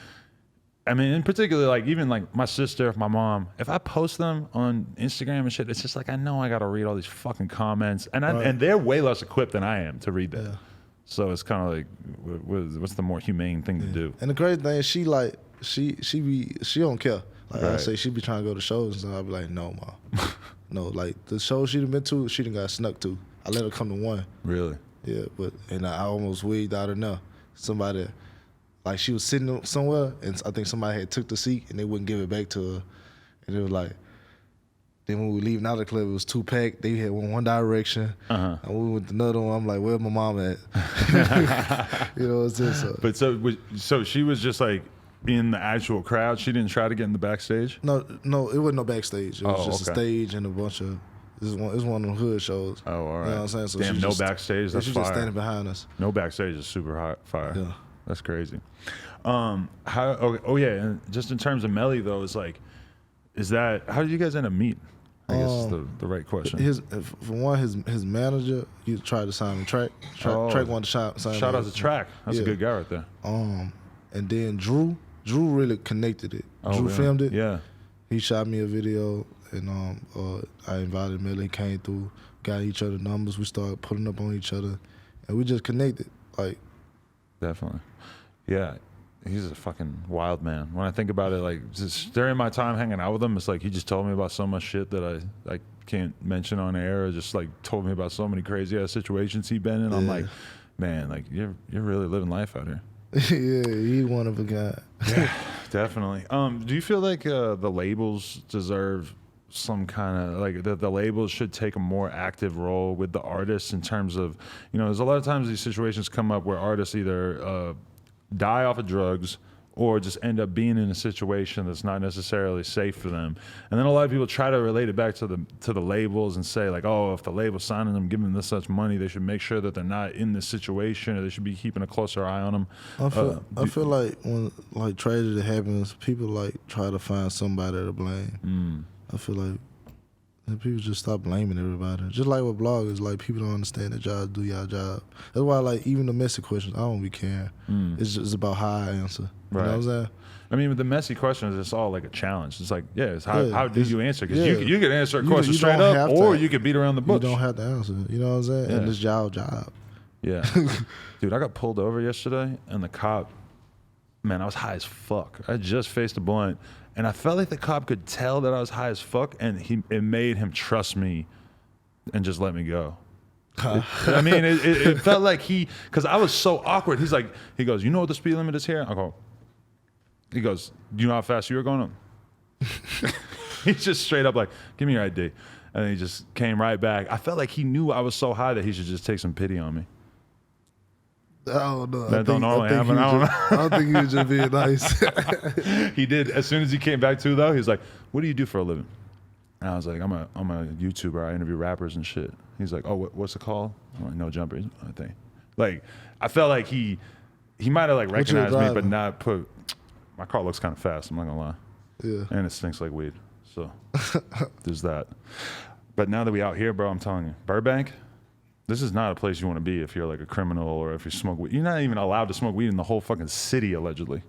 I mean, in particular, like even like my sister, my mom, if I post them on Instagram and shit, it's just like I know I got to read all these fucking comments, and they're way less equipped than I am to read that. Yeah. So it's kind of like, what's the more humane thing to do? And the crazy thing is, she don't care. Like I say, she be trying to go to shows and stuff. I be like, no, Mom. No, like the shows she done been to, she done got snuck to. I let her come to one. Really? Yeah, and I almost wigged out enough. Somebody, like she was sitting somewhere, and I think somebody had took the seat, and they wouldn't give it back to her. And it was like, then when we were leaving out of the club, it was two packed. They had one direction, and we went to another one. I'm like, where's my mom at? You know what I'm saying? So. But so she was just like, in the actual crowd, she didn't try to get in the backstage? No, it wasn't no backstage. It was just a stage and a bunch of. It's one of the hood shows. Oh, all right. You know what I'm saying? So damn, no backstage. That's she's fire. Just standing behind us. No backstage is super hot fire. Yeah, that's crazy. And just in terms of Melly though, it's like, how did you guys end up meeting? I guess is the right question. For one, his manager, he tried to sign him Track. Track wanted to sign him. Shout out to Track. That's a good guy right there. And then Drew really connected it. Drew filmed it. Yeah. He shot me a video, and I invited Melly. He came through, got each other numbers. We started putting up on each other, and we just connected. Like, definitely, yeah. He's a fucking wild man. When I think about it, like just during my time hanging out with him, it's like he just told me about so much shit that I can't mention on air. Or just like told me about so many crazy ass situations he'd been in. I'm like, man, like you're really living life out here. Yeah, he one of a guy. Yeah, definitely. Do you feel like the labels deserve some kind of like the labels should take a more active role with the artists in terms of, there's a lot of times these situations come up where artists either die off of drugs or just end up being in a situation that's not necessarily safe for them. And then a lot of people try to relate it back to the labels and say like, oh, if the label's signing them, giving them this much money, they should make sure that they're not in this situation, or they should be keeping a closer eye on them. I feel like when like tragedy happens, people like try to find somebody to blame. I feel like people just stop blaming everybody. Just like with bloggers, like people don't understand that y'all do y'all job. That's why like even the messy questions, I don't be caring. It's just about how I answer. Right. You know what I'm saying? I mean, with the messy questions, it's all like a challenge. It's like, it's how do you answer? Because yeah. you could answer a question You straight don't up, have or to. you could beat around the bush. You don't have to answer. You know what I'm saying? Yeah. And it's y'all job. Yeah. Dude, I got pulled over yesterday, and the cop, man, I was high as fuck. I just faced a blunt, and I felt like the cop could tell that I was high as fuck, and it made him trust me and just let me go. I mean, it felt like because I was so awkward. He goes, you know what the speed limit is here? I go, he goes, do you know how fast you were going up? He's just straight up like, give me your ID. And he just came right back. I felt like he knew I was so high that he should just take some pity on me. I don't know. That don't normally happen. I don't think he was just being nice. He did. As soon as he came back to, though, he's like, what do you do for a living? And I was like, I'm a YouTuber. I interview rappers and shit. He's like, oh, what's it called? I'm like, No Jumpers, I think. Like, I felt like he might have like recognized me, but not put. My car looks kind of fast. I'm not gonna lie. Yeah. And it stinks like weed. So there's that. But now that we out here, bro, I'm telling you, Burbank, this is not a place you want to be if you're like a criminal or if you smoke weed. You're not even allowed to smoke weed in the whole fucking city, allegedly.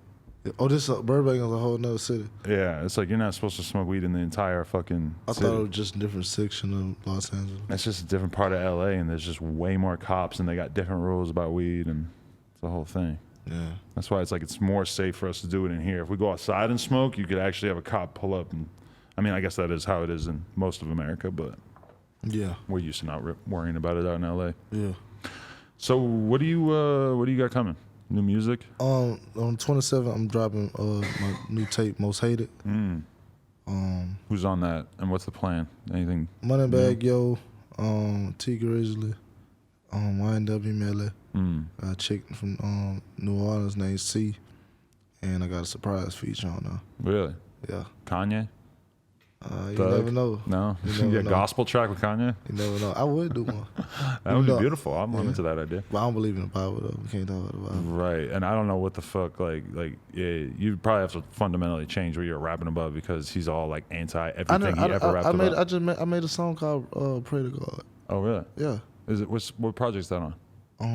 Oh, Burbank is a whole nother city. Yeah, it's like you're not supposed to smoke weed in the entire fucking city. I thought it was just a different section of Los Angeles. It's just a different part of LA, and there's just way more cops, and they got different rules about weed, and it's the whole thing. Yeah. That's why it's like it's more safe for us to do it in here. If we go outside and smoke, you could actually have a cop pull up, and I mean, I guess that is how it is in most of America, but yeah, we're used to not worrying about it out in LA. Yeah. So what do you got coming? New music? On 27th, I'm dropping my new tape, Most Hated. Who's on that, and what's the plan? Anything? Moneybag Yo, T Grizley, YNW Melly. A chick from New Orleans named C, and I got a surprise feature on her. Really? Yeah. Kanye? You never know. No? You never know. Gospel track with Kanye? You never know. I would do one. That would be beautiful. I'm into that idea. But I don't believe in the Bible, though. We can't talk about the Bible. Right. And I don't know what the fuck, you probably have to fundamentally change what you're rapping about, because he's all like anti everything he ever rapped about. I made a song called Pray to God. Oh, really? Yeah. Is it, what project's that on?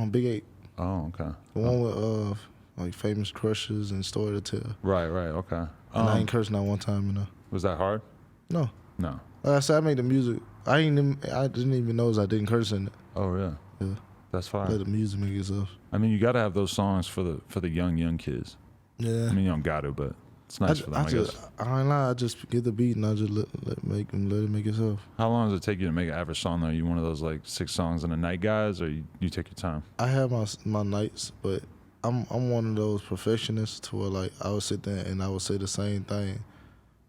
Big 8. Oh, okay. The one with like famous crushes and story to tell. Right, okay. And I ain't cursed not one time, you know. Was that hard? No. No. Like I said, I made the music. I didn't even know I didn't curse in it. Oh, really? Yeah. That's fine. Let the music make itself. I mean, you got to have those songs for the young kids. Yeah. I mean, you don't got to, but it's nice for them, I guess. I ain't lie. I just get the beat and I just let it make itself. How long does it take you to make an average song, though? Are you one of those like 6 songs in a night guys, or you take your time? I have my nights, but I'm one of those perfectionists to where like I would sit there and I would say the same thing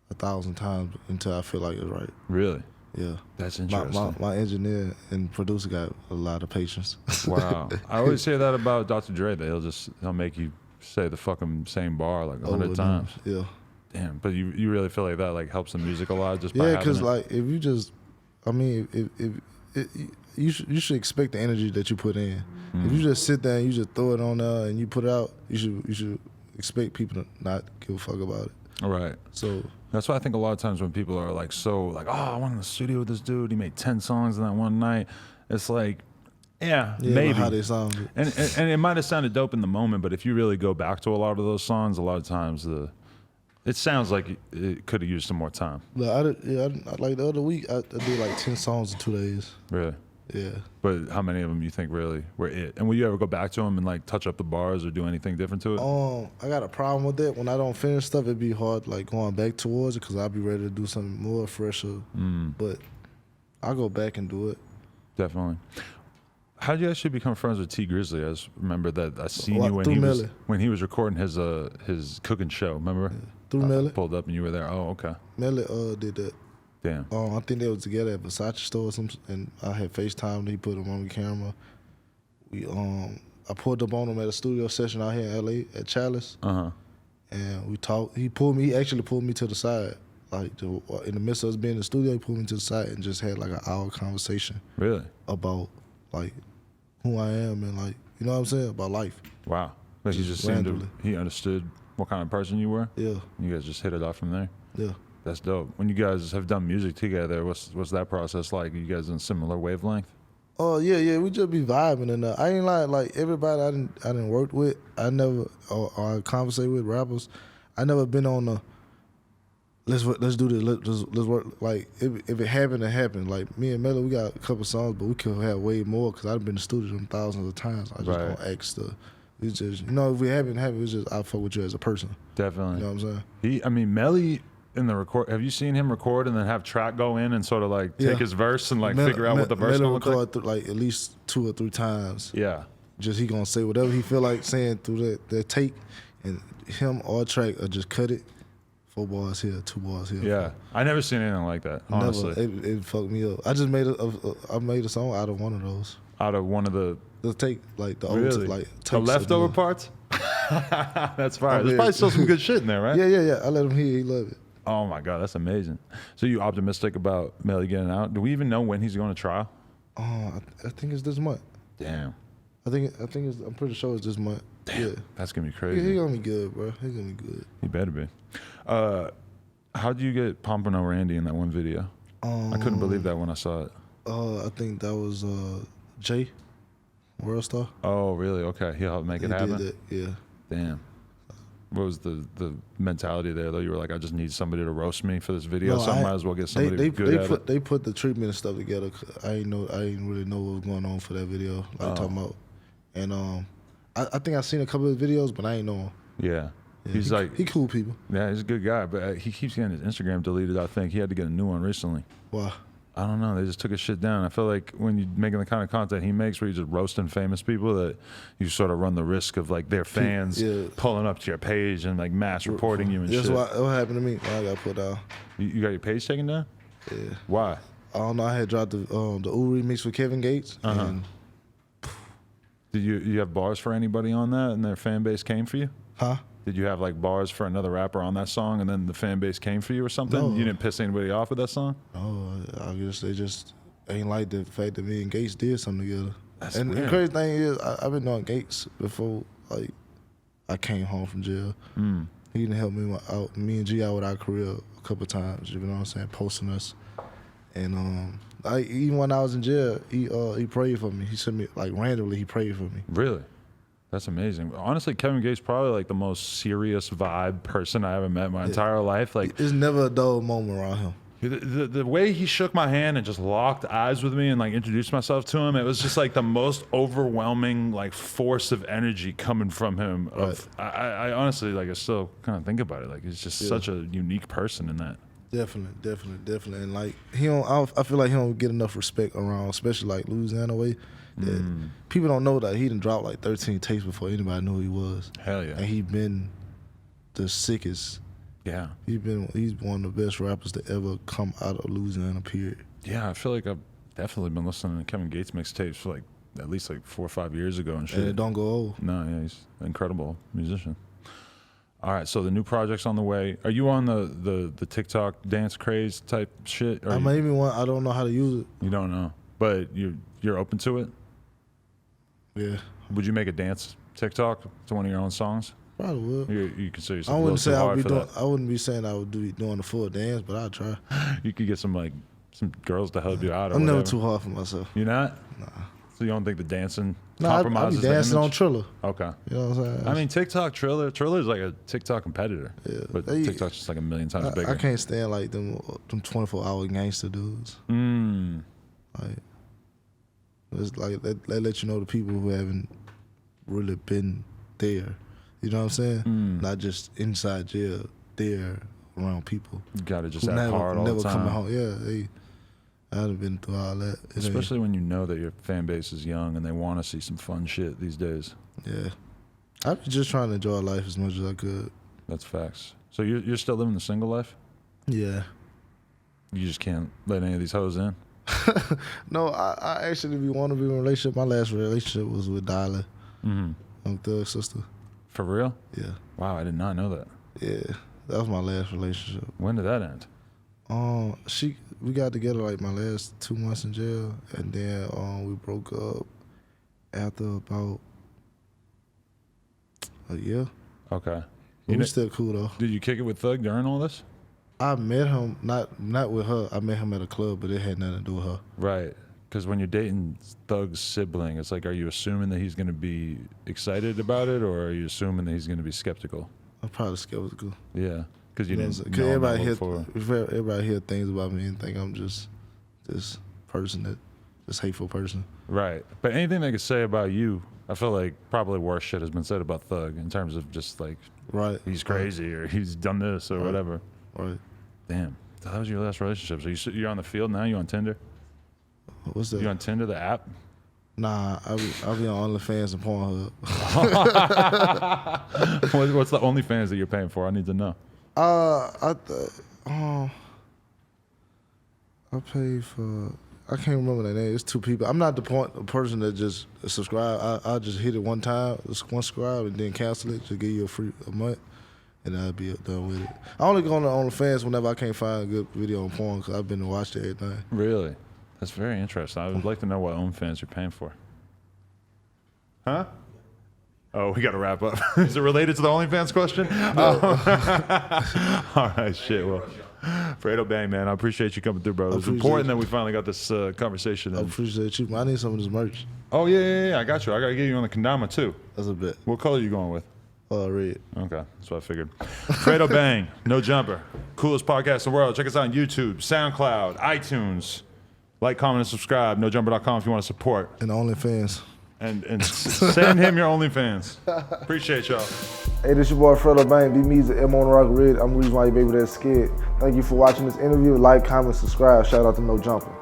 1,000 times until I feel like it's right. Really? Yeah. That's interesting. My engineer and producer got a lot of patience. Wow. I always hear that about Dr. Dre, that he'll make you say the fucking same bar like 100 times. Yeah. Damn. But you really feel like that like helps the music a lot just by having it? Yeah, because like if you just, I mean, you should expect the energy that you put in. If you just sit there and you just throw it on there and you put it out, you should expect people to not give a fuck about it. All right. So that's why I think a lot of times when people are like so like, oh, I went in the studio with this dude, he made 10 songs in that one night. It's like, yeah maybe. How they sound. And it might have sounded dope in the moment, but if you really go back to a lot of those songs, a lot of times it sounds like it could have used some more time. Like like the other week, I did like 10 songs in 2 days. Really? Yeah. But how many of them you think really were it? And will you ever go back to them and like touch up the bars or do anything different to it? I got a problem with that. When I don't finish stuff, it'd be hard like going back towards it because I'll be ready to do something more fresher. But I'll go back and do it. Definitely. How did you actually become friends with T Grizley? I just remember that I seen you when he was recording his cooking show. Remember? Through Melly. Pulled up and you were there. Oh, okay. Melly did that. Damn. I think they was together at Versace store or something, and I had FaceTime. He put him on the camera. I pulled up on him at a studio session out here in LA at Chalice. And we talked. He actually pulled me to the side. Like in the midst of us being in the studio, he pulled me to the side and just had like an hour conversation. Really? About like who I am and like, you know what I'm saying, about life. Wow. Like he just seemed to, he understood what kind of person you were? Yeah. You guys just hit it off from there? Yeah. That's dope. When you guys have done music together, what's that process like? You guys in similar wavelength? Oh yeah, we just be vibing and I ain't like everybody I didn't work with. I never or I conversate with rappers. I never been on the let's do this. Let's work. Like if it happened, it happened. Like me and Melly, we got a couple songs, but we could have way more because I've been in the studio them thousands of times. I just don't ask stuff. It's just, you know, if we haven't, it's just I fuck with you as a person. Definitely. You know what I'm saying? Melly in the record. Have you seen him record and then have track go in and sort of like take his verse and like figure out what the verse gonna look like? Like at least 2 or 3 times. Yeah. Just he gonna say whatever he feel like saying through that take, and him or track or just cut it. 4 bars here, 2 bars here. Yeah, I never seen anything like that. Honestly, never. It fucked me up. I just made I made a song out of one of those. Out of one of the take, like the really? old, like the leftover parts. That's fire. There's probably still some good shit in there, right? Yeah. I let him hear. He loved it. Oh my god, that's amazing. So you optimistic about Melly getting out? Do we even know when he's going to trial? I think it's this month. Damn. I think it's. I'm pretty sure it's this month. Damn. Yeah. That's gonna be crazy. Yeah, he gonna be good, bro. He gonna be good. He better be. How'd you get Pompano Randy in that one video? I couldn't believe that when I saw it. I think that was Jay, Worldstar. Oh, really? Okay, he helped make it happen. Did that. Yeah. Damn. What was the mentality there though? You were like, I just need somebody to roast me for this video, so I might as well get somebody good at it. They put the treatment and stuff together. I didn't really know what was going on for that video. Like talking about, and I think I seen a couple of videos, but I ain't know him. Yeah. He's he cool people. Yeah, he's a good guy, but he keeps getting his Instagram deleted. I think he had to get a new one recently. Why? I don't know. They just took his shit down. I feel like when you're making the kind of content he makes, where you're just roasting famous people, that you sort of run the risk of like their fans pulling up to your page and like mass reporting you and shit. That's what happened to me. I got put down. You got your page taken down? Yeah. Why? I don't know. I had dropped the Ooh remix with Kevin Gates. And did you have bars for anybody on that, and their fan base came for you? Huh? Did you have like bars for another rapper on that song, and then the fan base came for you or something? No. You didn't piss anybody off with that song? No, I guess they just ain't like the fact that me and Gates did something together. That's and weird. The crazy thing is, I've been knowing Gates before, like, I came home from jail. He didn't help me out, me and G out with our career a couple of times. You know what I'm saying? Posting us, and even when I was in jail, he prayed for me. He sent me like randomly. He prayed for me. Really? That's amazing. Honestly, Kevin Gates probably like the most serious vibe person I ever met in my entire life. Like, there's never a dull moment around him. The way he shook my hand and just locked eyes with me and like introduced myself to him, it was just like the most overwhelming like force of energy coming from him. I honestly, like, I still kind of think about it. Like, he's just such a unique person in that. Definitely. And like I feel like he don't get enough respect around, especially like Louisiana way. That people don't know that he done dropped like 13 tapes before anybody knew who he was. Hell yeah. And he been the sickest. Yeah. He's one of the best rappers to ever come out of Louisiana, period. Yeah, I feel like I've definitely been listening to Kevin Gates mixtapes for like at least like 4 or 5 years ago and shit. And it don't go old. No, yeah, he's an incredible musician. All right, so the new project's on the way. Are you on the TikTok dance craze type shit? Or I maybe want. I don't know how to use it. You don't know, but you're open to it? Yeah. Would you make a dance TikTok to one of your own songs? Probably would. You consider yourself I wouldn't say I would be doing. that. I wouldn't be saying I would be doing the full dance, but I'd try. You could get some girls to help you out. I'm never too hard for myself. You're not? Nah. So you don't think the dancing No, compromises I be dancing the on image? Triller. Okay. You know what I'm saying? I mean, TikTok Triller's like a TikTok competitor. Yeah. But TikTok's just like a million times bigger. I can't stand like them 24-hour gangster dudes. Like, it's like they let you know the people who haven't really been there. You know what I'm saying? Not just inside jail, there around people. You gotta just act hard all the time. Coming home. Yeah, I've been through all that. Especially when you know that your fan base is young and they want to see some fun shit these days. Yeah. I was just trying to enjoy life as much as I could. That's facts. So you're still living the single life? Yeah. You just can't let any of these hoes in? No, I actually want to be in a relationship. My last relationship was with Dylan. I'm Thug's sister. For real? Yeah. Wow, I did not know that. Yeah, that was my last relationship. When did that end? We got together like my last 2 months in jail, and then we broke up after about a year. Okay. But we still cool though. Did you kick it with Thug during all this? I met him not with her. I met him at a club, but it had nothing to do with her. Right. Because when you're dating Thug's sibling, it's like, are you assuming that he's going to be excited about it, or are you assuming that he's going to be skeptical? I'm probably skeptical. Yeah. Because you didn't know everybody before. hear things about me and think I'm just this person, this hateful person. Right. But anything they could say about you, I feel like probably worse shit has been said about Thug in terms of just like, right, he's crazy or he's done this or whatever. Right. Damn. So that was your last relationship. So you're on the field now? You on Tinder? What's that? You on Tinder, the app? Nah, I'll be on OnlyFans and Pornhub. What's the OnlyFans that you're paying for? I need to know. I pay for. I can't remember their name. It's 2 people. I'm not the person that just subscribe. I just hit it one time, just one subscribe, and then cancel it to give you a month, and I'll be done with it. I only go on the OnlyFans whenever I can't find a good video on porn because I've been to watch everything. Really? That's very interesting. I would like to know what OnlyFans you're paying for. Huh? Oh, we got to wrap up. Is it related to the OnlyFans question? No. All right, shit. Well, Fredo Bang, man, I appreciate you coming through, bro. It's important that we finally got this conversation. I appreciate you. I need some of this merch. Oh, yeah. I got you. I got to get you on the kendama, too. That's a bit. What color are you going with? Red. Okay, that's what I figured. Fredo Bang, No Jumper. Coolest podcast in the world. Check us out on YouTube, SoundCloud, iTunes. Like, comment, and subscribe. NoJumper.com if you want to support. And OnlyFans. And send him your OnlyFans. Appreciate y'all. Hey, this your boy Fredo Bang. D-Me's the M on the Rock Red. I'm the reason why your baby that's scared. Thank you for watching this interview. Like, comment, subscribe. Shout out to No Jumper.